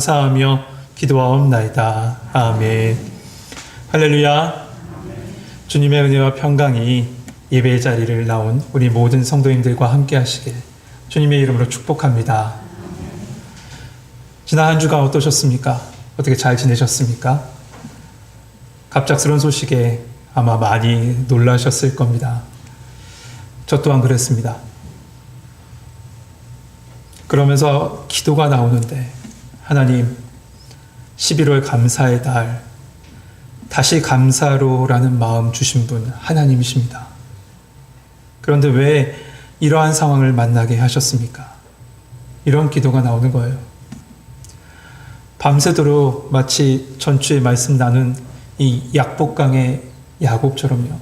감사하며 기도하옵나이다. 아멘. 할렐루야. 주님의 은혜와 평강이 예배의 자리를 나온 우리 모든 성도님들과 함께 하시길 주님의 이름으로 축복합니다. 지난 한 주간 어떠셨습니까? 어떻게 잘 지내셨습니까? 갑작스러운 소식에 아마 많이 놀라셨을 겁니다. 저 또한 그랬습니다. 그러면서 기도가 나오는데 하나님, 11월 감사의 달, 다시 감사로라는 마음 주신 분 하나님이십니다. 그런데 왜 이러한 상황을 만나게 하셨습니까? 이런 기도가 나오는 거예요. 밤새도록 마치 전주에 말씀 나눈 이 약복강의 야곱처럼요.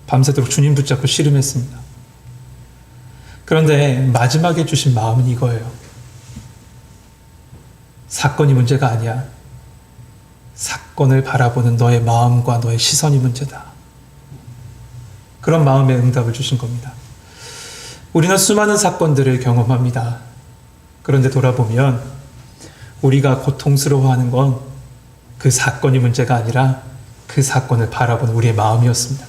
밤새도록 주님 붙잡고 씨름했습니다. 그런데 마지막에 주신 마음은 이거예요. 사건이 문제가 아니야. 사건을 바라보는 너의 마음과 너의 시선이 문제다. 그런 마음의 응답을 주신 겁니다. 우리는 수많은 사건들을 경험합니다. 그런데 돌아보면 우리가 고통스러워하는 건 그 사건이 문제가 아니라 그 사건을 바라보는 우리의 마음이었습니다.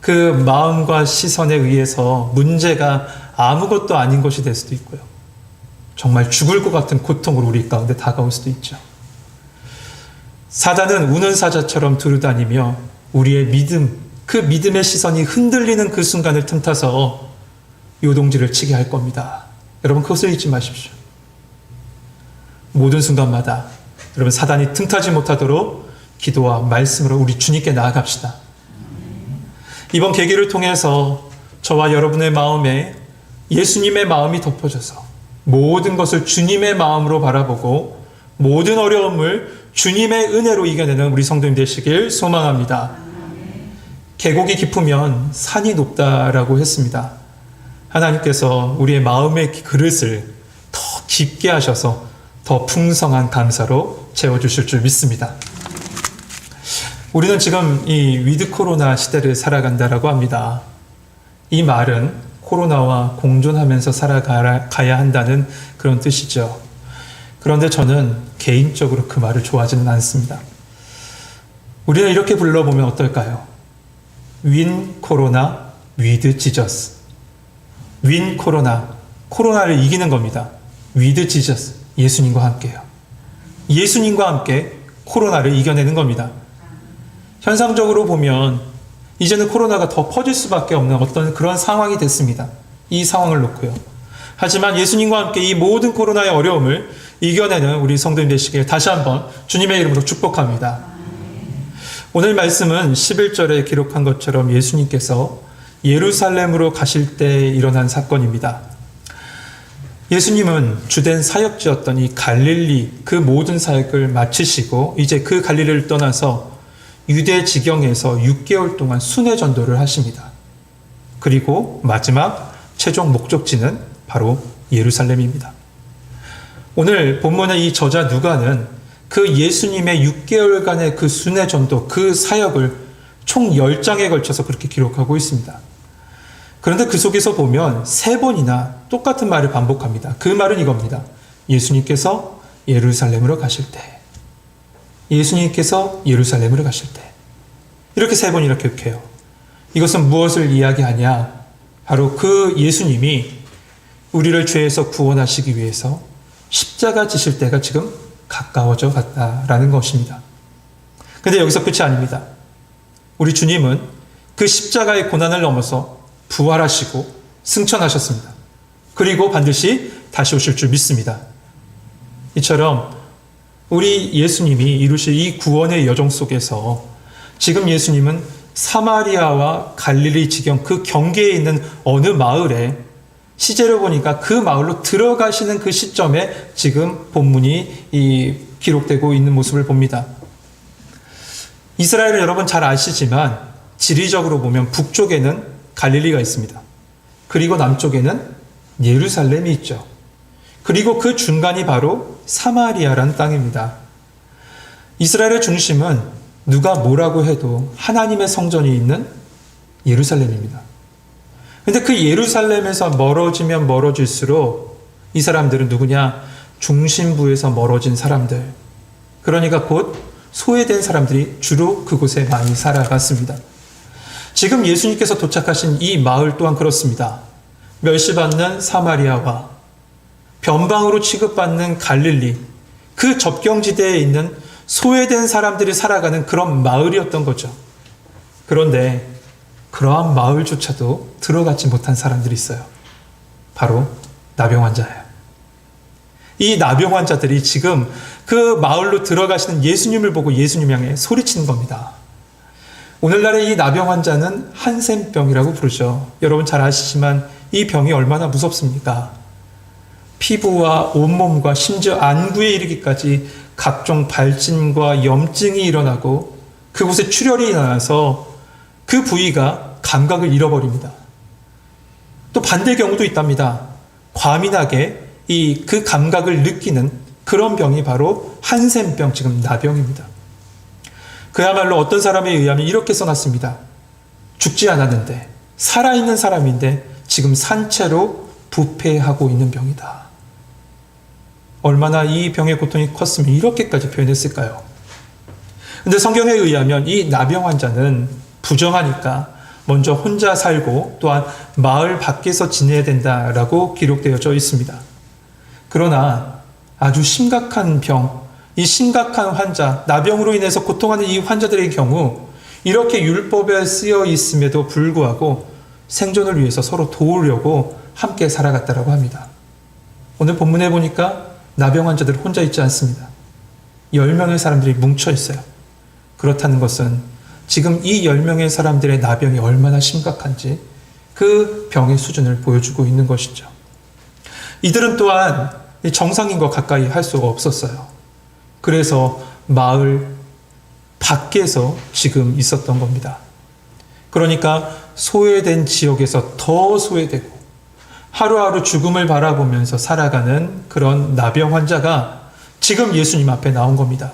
그 마음과 시선에 의해서 문제가 아무것도 아닌 것이 될 수도 있고요. 정말 죽을 것 같은 고통으로 우리 가운데 다가올 수도 있죠. 사단은 우는 사자처럼 두루다니며 우리의 믿음, 그 믿음의 시선이 흔들리는 그 순간을 틈타서 요동지를 치게 할 겁니다. 여러분 그것을 잊지 마십시오. 모든 순간마다 여러분 사단이 틈타지 못하도록 기도와 말씀으로 우리 주님께 나아갑시다. 이번 계기를 통해서 저와 여러분의 마음에 예수님의 마음이 덮어져서 모든 것을 주님의 마음으로 바라보고 모든 어려움을 주님의 은혜로 이겨내는 우리 성도님 되시길 소망합니다. 계곡이 깊으면 산이 높다라고 했습니다. 하나님께서 우리의 마음의 그릇을 더 깊게 하셔서 더 풍성한 감사로 채워주실 줄 믿습니다. 우리는 지금 이 위드 코로나 시대를 살아간다라고 합니다. 이 말은 코로나와 공존하면서 살아가야 한다는 그런 뜻이죠. 그런데 저는 개인적으로 그 말을 좋아하지는 않습니다. 우리는 이렇게 불러보면 어떨까요? 윈 코로나 위드 지저스. 윈 코로나, 코로나를 이기는 겁니다. 위드 지저스, 예수님과 함께요. 예수님과 함께 코로나를 이겨내는 겁니다. 현상적으로 보면 이제는 코로나가 더 퍼질 수밖에 없는 어떤 그런 상황이 됐습니다. 이 상황을 놓고요. 하지만 예수님과 함께 이 모든 코로나의 어려움을 이겨내는 우리 성도님 되시길 다시 한번 주님의 이름으로 축복합니다. 오늘 말씀은 11절에 기록한 것처럼 예수님께서 예루살렘으로 가실 때 일어난 사건입니다. 예수님은 주된 사역지였던 이 갈릴리 그 모든 사역을 마치시고 이제 그 갈릴리를 떠나서 유대 지경에서 6개월 동안 순회 전도를 하십니다. 그리고 마지막 최종 목적지는 바로 예루살렘입니다. 오늘 본문의 이 저자 누가는 그 예수님의 6개월간의 그 순회 전도, 그 사역을 총 10장에 걸쳐서 그렇게 기록하고 있습니다. 그런데 그 속에서 보면 3번이나 똑같은 말을 반복합니다. 그 말은 이겁니다. 예수님께서 예루살렘으로 가실 때. 예수님께서 예루살렘으로 가실 때. 이렇게 3번이나 기록해요. 이것은 무엇을 이야기하냐? 바로 그 예수님이 우리를 죄에서 구원하시기 위해서 십자가 지실 때가 지금 가까워져 갔다라는 것입니다. 그런데 여기서 끝이 아닙니다. 우리 주님은 그 십자가의 고난을 넘어서 부활하시고 승천하셨습니다. 그리고 반드시 다시 오실 줄 믿습니다. 이처럼 우리 예수님이 이루실 이 구원의 여정 속에서 지금 예수님은 사마리아와 갈릴리 지경 그 경계에 있는 어느 마을에 시제를 보니까 그 마을로 들어가시는 그 시점에 지금 본문이 기록되고 있는 모습을 봅니다. 이스라엘을 여러분 잘 아시지만 지리적으로 보면 북쪽에는 갈릴리가 있습니다. 그리고 남쪽에는 예루살렘이 있죠. 그리고 그 중간이 바로 사마리아라는 땅입니다. 이스라엘의 중심은 누가 뭐라고 해도 하나님의 성전이 있는 예루살렘입니다. 그런데 그 예루살렘에서 멀어지면 멀어질수록 이 사람들은 누구냐? 중심부에서 멀어진 사람들, 그러니까 곧 소외된 사람들이 주로 그곳에 많이 살아갔습니다. 지금 예수님께서 도착하신 이 마을 또한 그렇습니다. 멸시받는 사마리아와 변방으로 취급받는 갈릴리, 그 접경지대에 있는 소외된 사람들이 살아가는 그런 마을이었던 거죠. 그런데 그러한 마을조차도 들어가지 못한 사람들이 있어요. 바로 나병 환자예요. 이 나병 환자들이 지금 그 마을로 들어가시는 예수님을 보고 예수님 향해 소리치는 겁니다. 오늘날의 이 나병 환자는 한센병이라고 부르죠. 여러분 잘 아시지만 이 병이 얼마나 무섭습니까? 피부와 온몸과 심지어 안구에 이르기까지 각종 발진과 염증이 일어나고 그곳에 출혈이 일어나서 그 부위가 감각을 잃어버립니다. 또 반대 경우도 있답니다. 과민하게 그 감각을 느끼는 그런 병이 바로 한센병, 지금 나병입니다. 그야말로 어떤 사람에 의하면 이렇게 써놨습니다. 죽지 않았는데, 살아있는 사람인데 지금 산채로 부패하고 있는 병이다. 얼마나 이 병의 고통이 컸으면 이렇게까지 표현했을까요? 근데 성경에 의하면 이 나병 환자는 부정하니까 먼저 혼자 살고 또한 마을 밖에서 지내야 된다라고 기록되어져 있습니다. 그러나 아주 심각한 병, 이 심각한 환자, 나병으로 인해서 고통하는 이 환자들의 경우 이렇게 율법에 쓰여 있음에도 불구하고 생존을 위해서 서로 도우려고 함께 살아갔다라고 합니다. 오늘 본문에 보니까 나병 환자들 혼자 있지 않습니다. 10명의 사람들이 뭉쳐 있어요. 그렇다는 것은 지금 이 10명의 사람들의 나병이 얼마나 심각한지 그 병의 수준을 보여주고 있는 것이죠. 이들은 또한 정상인과 가까이 할 수가 없었어요. 그래서 마을 밖에서 지금 있었던 겁니다. 그러니까 소외된 지역에서 더 소외되고 하루하루 죽음을 바라보면서 살아가는 그런 나병 환자가 지금 예수님 앞에 나온 겁니다.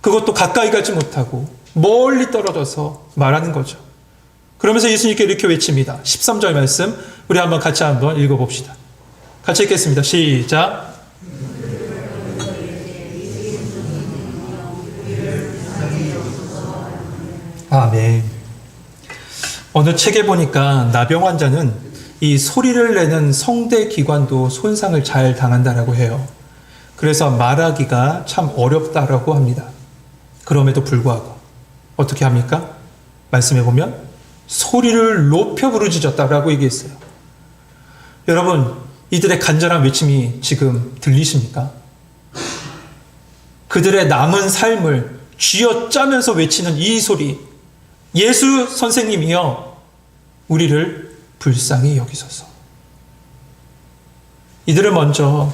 그것도 가까이 가지 못하고 멀리 떨어져서 말하는 거죠. 그러면서 예수님께 이렇게 외칩니다. 13절 말씀 우리 같이 한번 읽어봅시다. 같이 읽겠습니다. 시작. 아멘. 어느 책에 보니까 나병 환자는 이 소리를 내는 성대 기관도 손상을 잘 당한다라고 해요. 그래서 말하기가 참 어렵다라고 합니다. 그럼에도 불구하고 어떻게 합니까? 말씀해 보면 소리를 높여 부르짖었다라고 얘기했어요. 여러분, 이들의 간절한 외침이 지금 들리십니까? 그들의 남은 삶을 쥐어짜면서 외치는 이 소리, 예수 선생님이여 우리를 불쌍히 여기소서. 이들은 먼저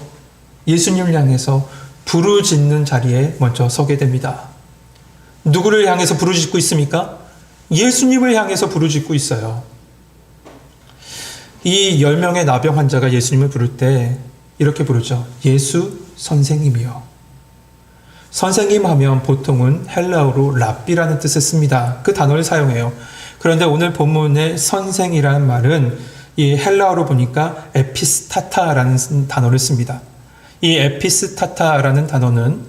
예수님을 향해서 부르짖는 자리에 먼저 서게 됩니다. 누구를 향해서 부르짖고 있습니까? 예수님을 향해서 부르짖고 있어요. 이 10명의 나병 환자가 예수님을 부를 때 이렇게 부르죠. 예수 선생님이요. 선생님 하면 보통은 헬라어로 랍비라는 뜻을 씁니다. 그 단어를 사용해요. 그런데 오늘 본문의 선생이라는 말은 이 헬라어로 보니까 에피스타타라는 단어를 씁니다. 이 에피스타타라는 단어는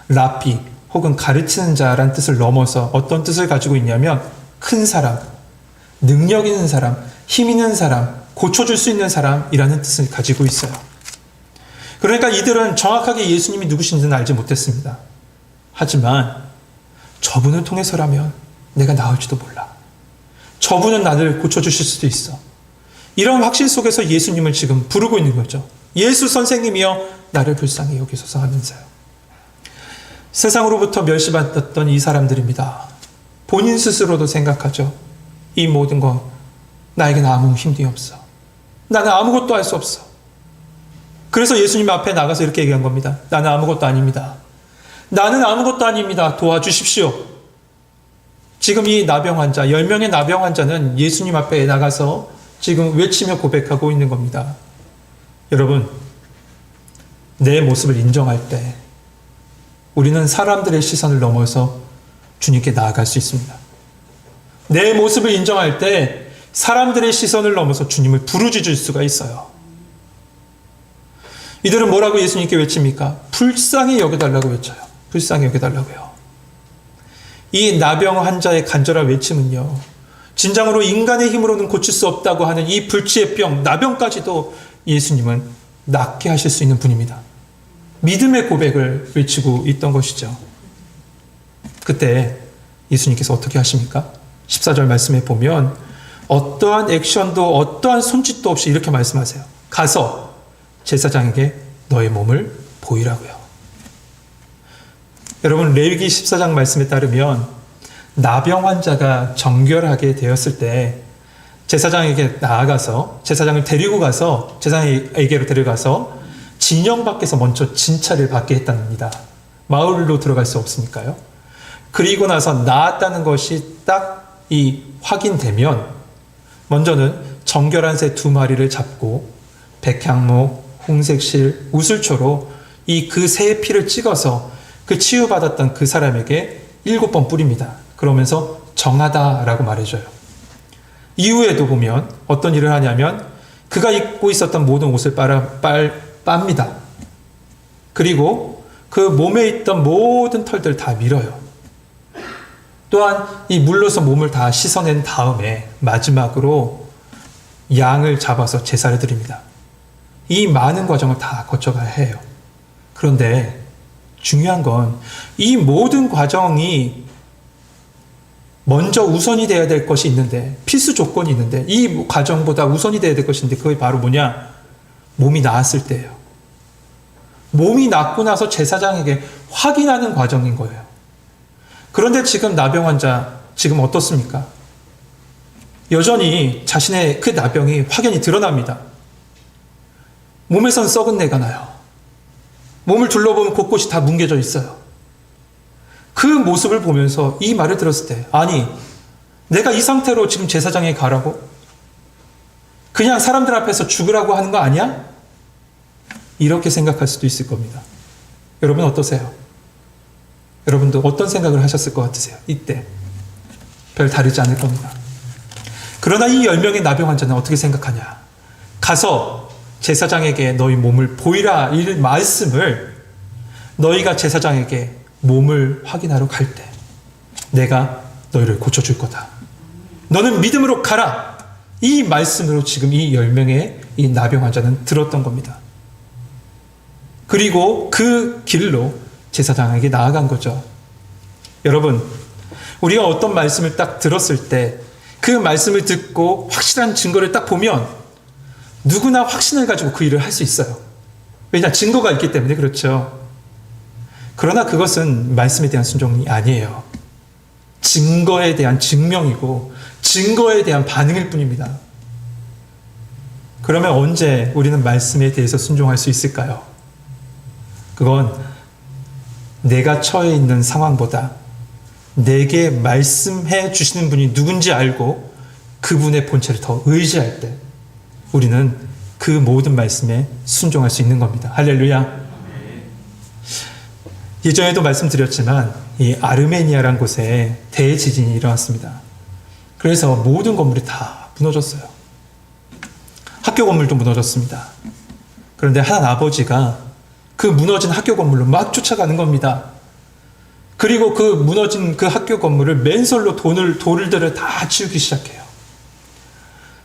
랍비 혹은 가르치는 자라는 뜻을 넘어서 어떤 뜻을 가지고 있냐면 큰 사람, 능력 있는 사람, 힘 있는 사람, 고쳐줄 수 있는 사람이라는 뜻을 가지고 있어요. 그러니까 이들은 정확하게 예수님이 누구신지는 알지 못했습니다. 하지만 저분을 통해서라면 내가 나을지도 몰라. 저분은 나를 고쳐주실 수도 있어. 이런 확신 속에서 예수님을 지금 부르고 있는 거죠. 예수 선생님이여 나를 불쌍히 여기소서 하면서요. 세상으로부터 멸시받았던 이 사람들입니다. 본인 스스로도 생각하죠. 이 모든 거 나에게는 아무 힘이 없어. 나는 아무것도 할 수 없어. 그래서 예수님 앞에 나가서 이렇게 얘기한 겁니다. 나는 아무것도 아닙니다. 나는 아무것도 아닙니다. 도와주십시오. 지금 이 나병 환자, 10명의 나병 환자는 예수님 앞에 나가서 지금 외치며 고백하고 있는 겁니다. 여러분, 내 모습을 인정할 때 우리는 사람들의 시선을 넘어서 주님께 나아갈 수 있습니다. 내 모습을 인정할 때 사람들의 시선을 넘어서 주님을 부르짖을 수가 있어요. 이들은 뭐라고 예수님께 외칩니까? 불쌍히 여겨달라고 외쳐요. 불쌍히 여겨달라고요. 이 나병 환자의 간절한 외침은요, 진정으로 인간의 힘으로는 고칠 수 없다고 하는 이 불치의 병, 나병까지도 예수님은 낫게 하실 수 있는 분입니다. 믿음의 고백을 외치고 있던 것이죠. 그때 예수님께서 어떻게 하십니까? 14절 말씀에 보면 어떠한 액션도 어떠한 손짓도 없이 이렇게 말씀하세요. 가서 제사장에게 너의 몸을 보이라고요. 여러분, 레위기 14장 말씀에 따르면 나병 환자가 정결하게 되었을 때 제사장에게 나아가서 제사장을 데리고 가서 제사장에게로 데려가서 진영 밖에서 먼저 진찰을 받게 했답니다. 마을로 들어갈 수 없으니까요. 그리고 나서 나았다는 것이 딱 이 확인되면 먼저는 정결한 새 2마리를 잡고 백향목, 홍색실, 우슬초로 이 그 새의 피를 찍어서 그 치유받았던 그 사람에게 7번 뿌립니다. 그러면서 정하다라고 말해줘요. 이후에도 보면 어떤 일을 하냐면 그가 입고 있었던 모든 옷을 빱니다. 그리고 그 몸에 있던 모든 털들 다 밀어요. 또한 이 물로서 몸을 다 씻어낸 다음에 마지막으로 양을 잡아서 제사를 드립니다. 이 많은 과정을 다 거쳐가야 해요. 그런데 중요한 건 이 모든 과정이 먼저 우선이 돼야 될 것이 있는데, 필수 조건이 있는데, 이 과정보다 우선이 돼야 될 것이 있는데, 그게 바로 뭐냐? 몸이 나았을 때예요. 몸이 낫고 나서 제사장에게 확인하는 과정인 거예요. 그런데 지금 나병 환자, 지금 어떻습니까? 여전히 자신의 그 나병이 확연히 드러납니다. 몸에선 썩은 내가 나요. 몸을 둘러보면 곳곳이 다 뭉개져 있어요. 그 모습을 보면서 이 말을 들었을 때, 아니, 내가 이 상태로 지금 제사장에 가라고? 그냥 사람들 앞에서 죽으라고 하는 거 아니야? 이렇게 생각할 수도 있을 겁니다. 여러분 어떠세요? 여러분도 어떤 생각을 하셨을 것 같으세요? 이때 별 다르지 않을 겁니다. 그러나 이 10명의 나병 환자는 어떻게 생각하냐? 가서 제사장에게 너희 몸을 보이라, 이 말씀을 너희가 제사장에게 몸을 확인하러 갈 때 내가 너희를 고쳐줄 거다. 너는 믿음으로 가라. 이 말씀으로 지금 이 10명의 이 나병 환자는 들었던 겁니다. 그리고 그 길로 제사장에게 나아간 거죠. 여러분, 우리가 어떤 말씀을 딱 들었을 때 그 말씀을 듣고 확실한 증거를 딱 보면 누구나 확신을 가지고 그 일을 할 수 있어요. 왜냐? 증거가 있기 때문에. 그렇죠. 그러나 그것은 말씀에 대한 순종이 아니에요. 증거에 대한 증명이고 증거에 대한 반응일 뿐입니다. 그러면 언제 우리는 말씀에 대해서 순종할 수 있을까요? 그건 내가 처해 있는 상황보다 내게 말씀해 주시는 분이 누군지 알고 그분의 본체를 더 의지할 때 우리는 그 모든 말씀에 순종할 수 있는 겁니다. 할렐루야. 예전에도 말씀드렸지만 이 아르메니아란 곳에 대지진이 일어났습니다. 그래서 모든 건물이 다 무너졌어요. 학교 건물도 무너졌습니다. 그런데 한 아버지가 그 무너진 학교 건물로 막 쫓아가는 겁니다. 그리고 그 무너진 그 학교 건물을 맨손으로 돌들을 다 치우기 시작해요.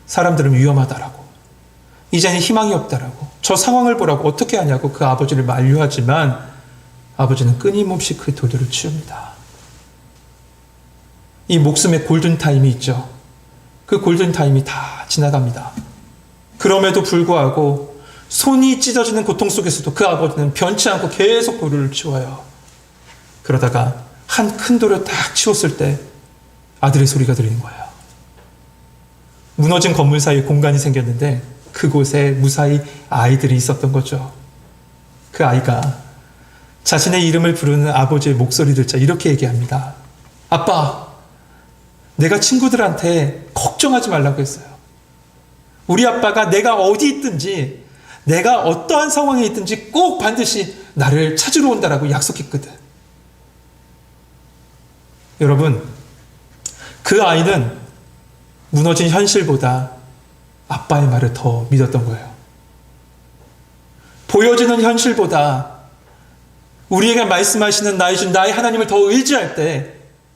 사람들은 위험하다라고, 이제는 희망이 없다라고, 저 상황을 보라고 어떻게 하냐고 그 아버지를 만류하지만 아버지는 끊임없이 그 돌들을 치웁니다. 이 목숨의 골든타임이 있죠. 그 골든타임이 다 지나갑니다. 그럼에도 불구하고 손이 찢어지는 고통 속에서도 그 아버지는 변치 않고 계속 돌을 치워요. 그러다가 한 큰 돌을 딱 치웠을 때 아들의 소리가 들리는 거예요. 무너진 건물 사이에 공간이 생겼는데 그곳에 무사히 아이들이 있었던 거죠. 그 아이가 자신의 이름을 부르는 아버지의 목소리를 듣자 이렇게 얘기합니다. 아빠, 내가 친구들한테 걱정하지 말라고 했어요. 우리 아빠가 내가 어디 있든지, 내가 어떠한 상황에 있든지 꼭 반드시 나를 찾으러 온다라고 약속했거든. 여러분, 그 아이는 무너진 현실보다 아빠의 말을 더 믿었던 거예요. 보여지는 현실보다 우리에게 말씀하시는 나의 하나님을 더 의지할 때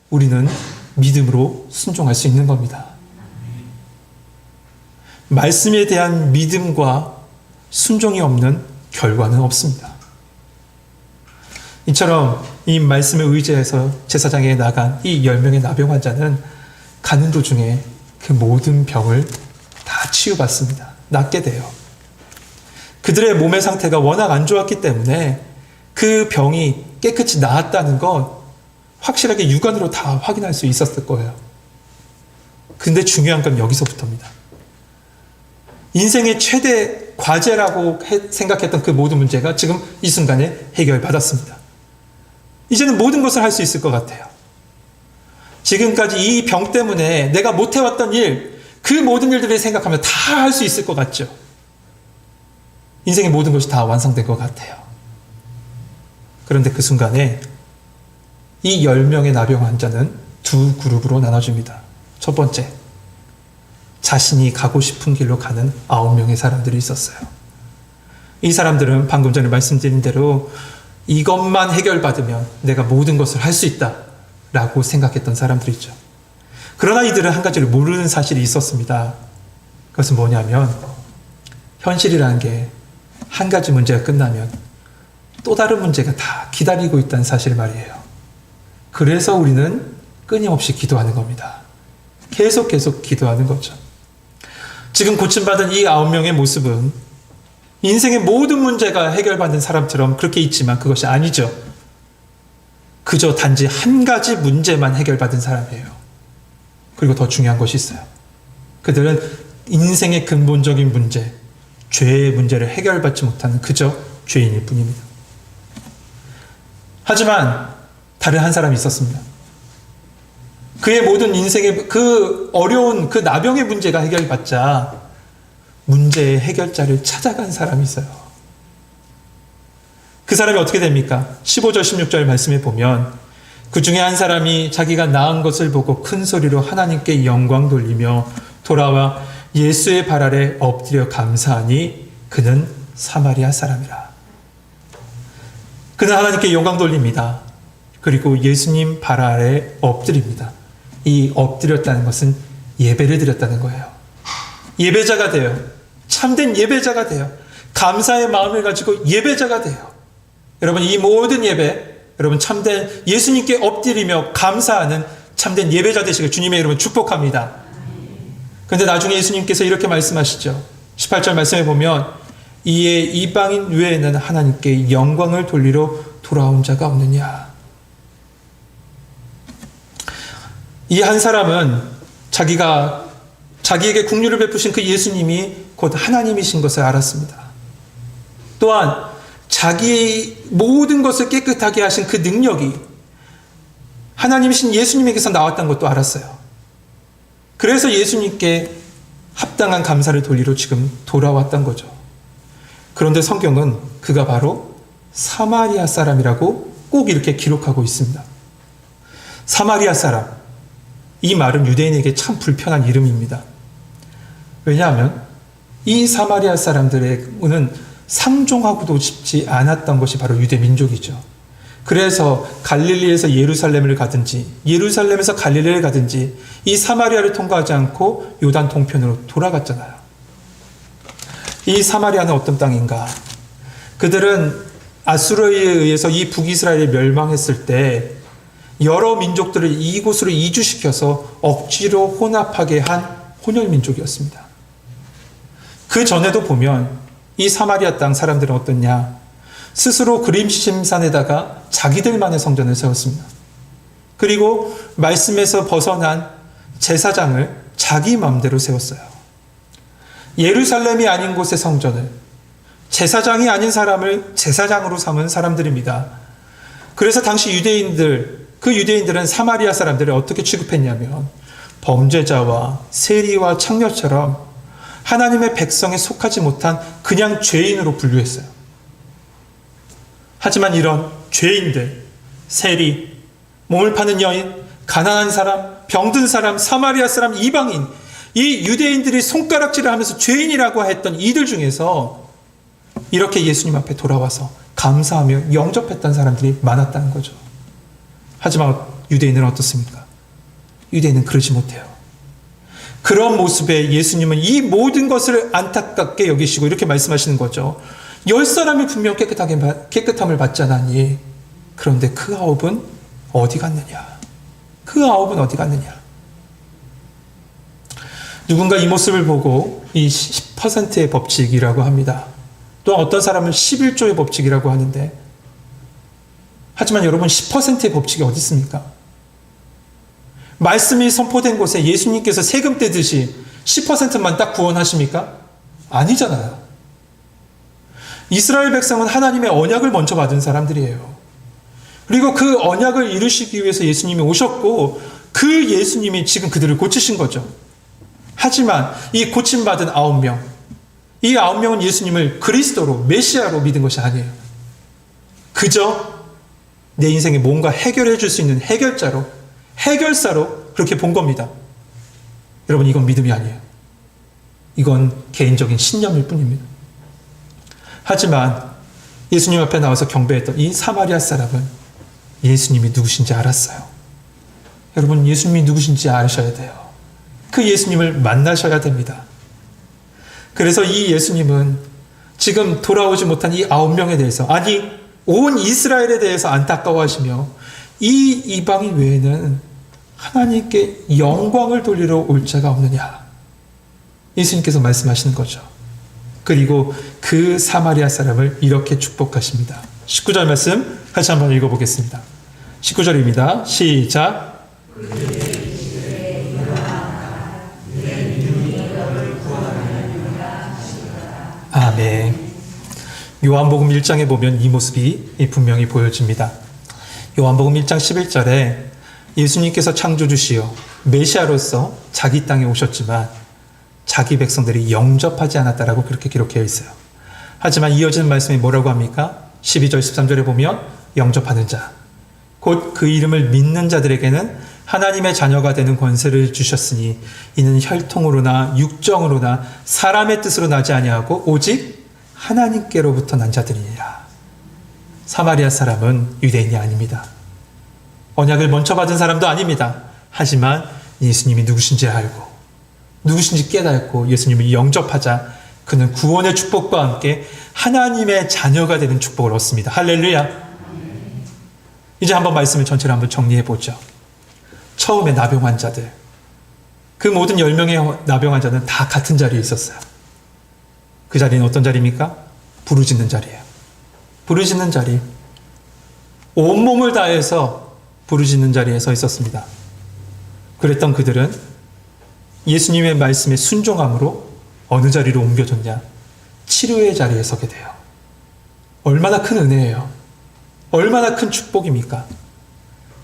우리는 믿음으로 순종할 수 있는 겁니다. 말씀에 대한 믿음과 순종이 없는 결과는 없습니다. 이처럼 이 말씀을 의지해서 제사장에 나간 이 10명의 나병 환자는 가는 도중에 그 모든 병을 다 치유받습니다. 낫게 돼요. 그들의 몸의 상태가 워낙 안 좋았기 때문에 그 병이 깨끗이 나았다는 건 확실하게 육안으로 다 확인할 수 있었을 거예요. 근데 중요한 건 여기서부터입니다. 인생의 최대 과제라고 생각했던 그 모든 문제가 지금 이 순간에 해결받았습니다. 이제는 모든 것을 할 수 있을 것 같아요. 지금까지 이 병 때문에 내가 못해왔던 일, 그 모든 일들을 생각하면 다 할 수 있을 것 같죠. 인생의 모든 것이 다 완성된 것 같아요. 그런데 그 순간에 이 10명의 나병 환자는 두 그룹으로 나눠집니다. 첫 번째, 자신이 가고 싶은 길로 가는 9명의 사람들이 있었어요. 이 사람들은 방금 전에 말씀드린 대로 이것만 해결받으면 내가 모든 것을 할 수 있다 라고 생각했던 사람들이죠. 그러나 이들은 한 가지를 모르는 사실이 있었습니다. 그것은 뭐냐면 현실이라는 게 한 가지 문제가 끝나면 또 다른 문제가 다 기다리고 있다는 사실 말이에요. 그래서 우리는 끊임없이 기도하는 겁니다. 계속 기도하는 거죠. 지금 고침받은 이 9명의 모습은 인생의 모든 문제가 해결받는 사람처럼 그렇게 있지만 그것이 아니죠. 그저 단지 한 가지 문제만 해결받은 사람이에요. 그리고 더 중요한 것이 있어요. 그들은 인생의 근본적인 문제, 죄의 문제를 해결받지 못하는 그저 죄인일 뿐입니다. 하지만 다른 한 사람이 있었습니다. 그의 모든 인생의 그 어려운 그 나병의 문제가 해결받자 문제의 해결자를 찾아간 사람이 있어요. 그 사람이 어떻게 됩니까? 15절 16절 말씀에 보면 그 중에 한 사람이 자기가 나은 것을 보고 큰 소리로 하나님께 영광 돌리며 돌아와 예수의 발 아래 엎드려 감사하니 그는 사마리아 사람이라. 그는 하나님께 영광 돌립니다. 그리고 예수님 발 아래 엎드립니다. 이 엎드렸다는 것은 예배를 드렸다는 거예요. 예배자가 돼요. 참된 예배자가 돼요. 감사의 마음을 가지고 예배자가 돼요. 여러분, 이 모든 예배, 여러분 참된 예수님께 엎드리며 감사하는 참된 예배자 되시길 주님의 이름으로 축복합니다. 그런데 나중에 예수님께서 이렇게 말씀하시죠. 18절 말씀에 보면 이에 이방인 외에는 하나님께 영광을 돌리러 돌아온 자가 없느냐. 이 한 사람은 자기에게 긍휼을 베푸신 그 예수님이 곧 하나님이신 것을 알았습니다. 또한 자기 모든 것을 깨끗하게 하신 그 능력이 하나님이신 예수님에게서 나왔다는 것도 알았어요. 그래서 예수님께 합당한 감사를 돌리러 지금 돌아왔던 거죠. 그런데 성경은 그가 바로 사마리아 사람이라고 꼭 이렇게 기록하고 있습니다. 사마리아 사람. 이 말은 유대인에게 참 불편한 이름입니다. 왜냐하면 이 사마리아 사람들은 상종하고도 싶지 않았던 것이 바로 유대 민족이죠. 그래서 갈릴리에서 예루살렘을 가든지 예루살렘에서 갈릴리를 가든지 이 사마리아를 통과하지 않고 요단 동편으로 돌아갔잖아요. 이 사마리아는 어떤 땅인가? 그들은 아수르에 의해서 이 북이스라엘이 멸망했을 때 여러 민족들을 이곳으로 이주시켜서 억지로 혼합하게 한 혼혈민족이었습니다. 그 전에도 보면 이 사마리아 땅 사람들은 어떻냐? 스스로 그림심산에다가 자기들만의 성전을 세웠습니다. 그리고 말씀에서 벗어난 제사장을 자기 마음대로 세웠어요. 예루살렘이 아닌 곳의 성전을, 제사장이 아닌 사람을 제사장으로 삼은 사람들입니다. 그래서 당시 유대인들은 사마리아 사람들을 어떻게 취급했냐면 범죄자와 세리와 창녀처럼 하나님의 백성에 속하지 못한 그냥 죄인으로 분류했어요. 하지만 이런 죄인들, 세리, 몸을 파는 여인, 가난한 사람, 병든 사람, 사마리아 사람, 이방인, 이 유대인들이 손가락질을 하면서 죄인이라고 했던 이들 중에서 이렇게 예수님 앞에 돌아와서 감사하며 영접했던 사람들이 많았다는 거죠. 하지만 유대인은 어떻습니까? 유대인은 그러지 못해요. 그런 모습에 예수님은 이 모든 것을 안타깝게 여기시고 이렇게 말씀하시는 거죠. 10사람이 분명 깨끗함을 받지 않았니? 그런데 그 9은 어디 갔느냐? 그 9은 어디 갔느냐? 누군가 이 모습을 보고 이 10%의 법칙이라고 합니다. 또 어떤 사람은 11조의 법칙이라고 하는데, 하지만 여러분 10%의 법칙이 어디 있습니까? 말씀이 선포된 곳에 예수님께서 세금 떼듯이 10%만 딱 구원하십니까? 아니잖아요. 이스라엘 백성은 하나님의 언약을 먼저 받은 사람들이에요. 그리고 그 언약을 이루시기 위해서 예수님이 오셨고, 그 예수님이 지금 그들을 고치신 거죠. 하지만 이 고침받은 9명, 이 9명은 예수님을 그리스도로, 메시아로 믿은 것이 아니에요. 그저 내 인생에 뭔가 해결해 줄 수 있는 해결사로 그렇게 본 겁니다. 여러분, 이건 믿음이 아니에요. 이건 개인적인 신념일 뿐입니다. 하지만 예수님 앞에 나와서 경배했던 이 사마리아 사람은 예수님이 누구신지 알았어요. 여러분, 예수님이 누구신지 아셔야 돼요. 그 예수님을 만나셔야 됩니다. 그래서 이 예수님은 지금 돌아오지 못한 이 9명에 대해서, 아니 온 이스라엘에 대해서 안타까워하시며, 이 이방인 외에는 하나님께 영광을 돌리러 올 자가 없느냐, 예수님께서 말씀하시는 거죠. 그리고 그 사마리아 사람을 이렇게 축복하십니다. 19절 말씀 같이 한번 읽어보겠습니다. 19절입니다. 시작. 아멘. 요한복음 1장에 보면 이 모습이 분명히 보여집니다. 요한복음 1장 11절에 예수님께서 창조주시요 메시아로서 자기 땅에 오셨지만 자기 백성들이 영접하지 않았다라고 그렇게 기록되어 있어요. 하지만 이어지는 말씀이 뭐라고 합니까? 12절 13절에 보면 영접하는 자, 곧 그 이름을 믿는 자들에게는 하나님의 자녀가 되는 권세를 주셨으니 이는 혈통으로나 육정으로나 사람의 뜻으로 나지 아니하고 오직 하나님께로부터 난 자들이니라. 사마리아 사람은 유대인이 아닙니다. 언약을 먼저 받은 사람도 아닙니다. 하지만 예수님이 누구신지 알고 누구신지 깨닫고 예수님을 영접하자 그는 구원의 축복과 함께 하나님의 자녀가 되는 축복을 얻습니다. 할렐루야. 이제 한번 말씀을 전체를 한번 정리해 보죠. 처음에 나병 환자들, 그 모든 10명의 나병 환자는 다 같은 자리에 있었어요. 그 자리는 어떤 자리입니까? 부르짖는 자리예요. 부르짖는 자리. 온몸을 다해서 부르짖는 자리에 서 있었습니다. 그랬던 그들은 예수님의 말씀에 순종함으로 어느 자리로 옮겨졌냐? 치료의 자리에 서게 돼요. 얼마나 큰 은혜예요. 얼마나 큰 축복입니까?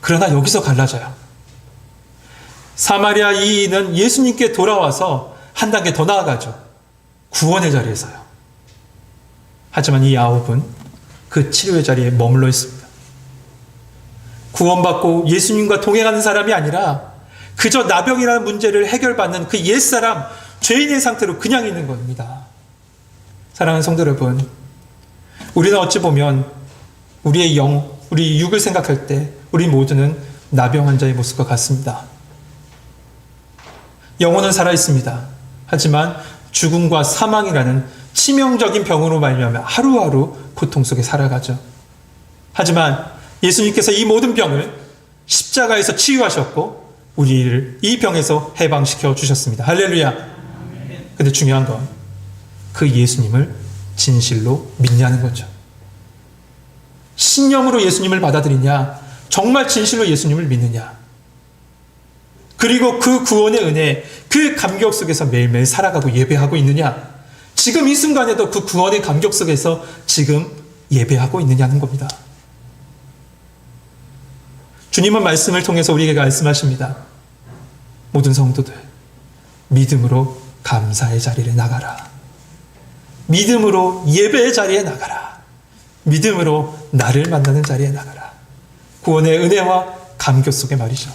그러나 여기서 갈라져요. 사마리아 이인은 예수님께 돌아와서 한 단계 더 나아가죠. 구원의 자리에 서요. 하지만 이 9은 그 치료의 자리에 머물러 있습니다. 구원받고 예수님과 동행하는 사람이 아니라 그저 나병이라는 문제를 해결받는 그 옛사람, 죄인의 상태로 그냥 있는 겁니다. 사랑하는 성도 여러분, 우리는 어찌 보면 우리의 우리 육을 생각할 때 우리 모두는 나병 환자의 모습과 같습니다. 영혼은 살아있습니다. 하지만 죽음과 사망이라는 치명적인 병으로 말미암아 하루하루 고통 속에 살아가죠. 하지만 예수님께서 이 모든 병을 십자가에서 치유하셨고 우리를 이 병에서 해방시켜 주셨습니다. 할렐루야. 근데 중요한 건 그 예수님을 진실로 믿냐는 거죠. 신념으로 예수님을 받아들이냐, 정말 진실로 예수님을 믿느냐, 그리고 그 구원의 은혜, 그 감격 속에서 매일매일 살아가고 예배하고 있느냐, 지금 이 순간에도 그 구원의 감격 속에서 지금 예배하고 있느냐는 겁니다. 주님은 말씀을 통해서 우리에게 말씀하십니다. 모든 성도들, 믿음으로 감사의 자리를 나가라. 믿음으로 예배의 자리에 나가라. 믿음으로 나를 만나는 자리에 나가라. 구원의 은혜와 감격 속에 말이죠.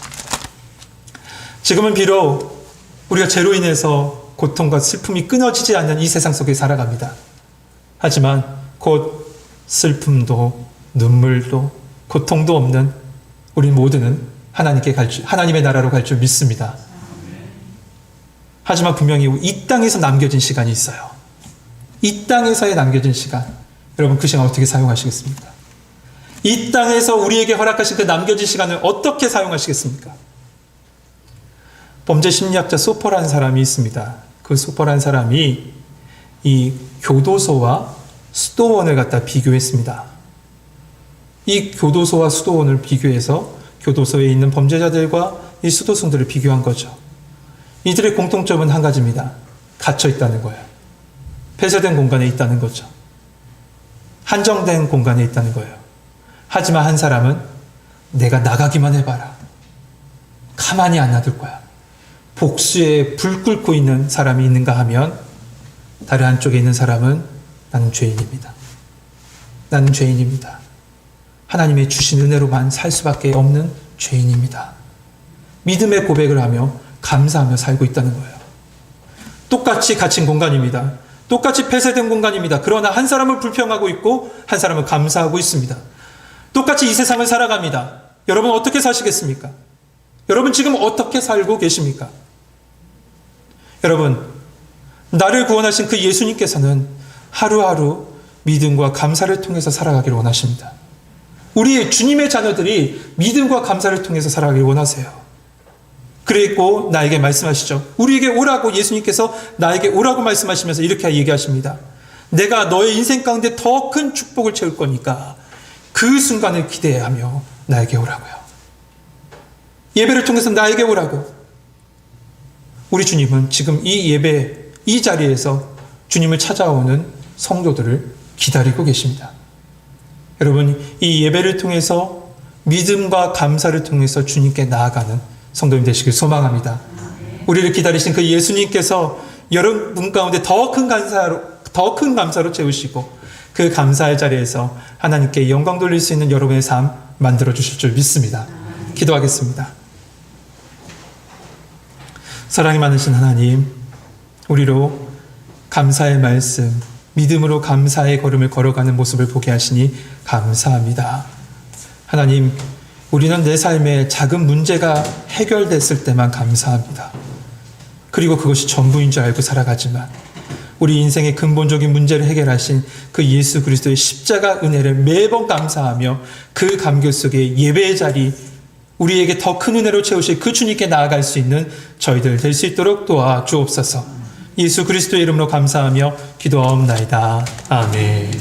지금은 비록 우리가 죄로 인해서 고통과 슬픔이 끊어지지 않는 이 세상 속에 살아갑니다. 하지만 곧 슬픔도 눈물도 고통도 없는 우리 모두는 하나님의 나라로 갈 줄 믿습니다. 하지만 분명히 이 땅에서 남겨진 시간이 있어요. 이 땅에서의 남겨진 시간. 여러분 그 시간 어떻게 사용하시겠습니까? 이 땅에서 우리에게 허락하신 그 남겨진 시간을 어떻게 사용하시겠습니까? 범죄 심리학자 소퍼라는 사람이 있습니다. 그 소퍼라는 사람이 이 교도소와 수도원을 갖다 비교했습니다. 이 교도소와 수도원을 비교해서 교도소에 있는 범죄자들과 이 수도승들을 비교한 거죠. 이들의 공통점은 한 가지입니다. 갇혀 있다는 거예요. 폐쇄된 공간에 있다는 거죠. 한정된 공간에 있다는 거예요. 하지만 한 사람은 내가 나가기만 해봐라. 가만히 안 놔둘 거야. 복수에 불 끓고 있는 사람이 있는가 하면 다른 한쪽에 있는 사람은 나는 죄인입니다. 나는 죄인입니다. 하나님의 주신 은혜로만 살 수밖에 없는 죄인입니다. 믿음의 고백을 하며 감사하며 살고 있다는 거예요. 똑같이 갇힌 공간입니다. 똑같이 폐쇄된 공간입니다. 그러나 한 사람은 불평하고 있고 한 사람은 감사하고 있습니다. 똑같이 이 세상을 살아갑니다. 여러분 어떻게 사시겠습니까? 여러분 지금 어떻게 살고 계십니까? 여러분, 나를 구원하신 그 예수님께서는 하루하루 믿음과 감사를 통해서 살아가기를 원하십니다. 우리 주님의 자녀들이 믿음과 감사를 통해서 살아가기를 원하세요. 그리고 나에게 말씀하시죠. 우리에게 오라고 예수님께서 나에게 오라고 말씀하시면서 이렇게 얘기하십니다. 내가 너의 인생 가운데 더 큰 축복을 채울 거니까 그 순간을 기대하며 나에게 오라고요. 예배를 통해서 나에게 오라고. 우리 주님은 지금 이 예배, 이 자리에서 주님을 찾아오는 성도들을 기다리고 계십니다. 여러분, 이 예배를 통해서 믿음과 감사를 통해서 주님께 나아가는 성도님 되시길 소망합니다. 우리를 기다리신 그 예수님께서 여러분 가운데 더 큰 감사로 채우시고 그 감사의 자리에서 하나님께 영광 돌릴 수 있는 여러분의 삶 만들어 주실 줄 믿습니다. 기도하겠습니다. 사랑이 많으신 하나님, 우리로 감사의 말씀, 믿음으로 감사의 걸음을 걸어가는 모습을 보게 하시니 감사합니다. 하나님, 우리는 내 삶에 작은 문제가 해결됐을 때만 감사합니다. 그리고 그것이 전부인 줄 알고 살아가지만 우리 인생의 근본적인 문제를 해결하신 그 예수 그리스도의 십자가 은혜를 매번 감사하며 그 감격 속에 예배의 자리, 우리에게 더 큰 은혜로 채우실 그 주님께 나아갈 수 있는 저희들 될 수 있도록 도와 주옵소서. 예수 그리스도의 이름으로 감사하며 기도하옵나이다. 아멘.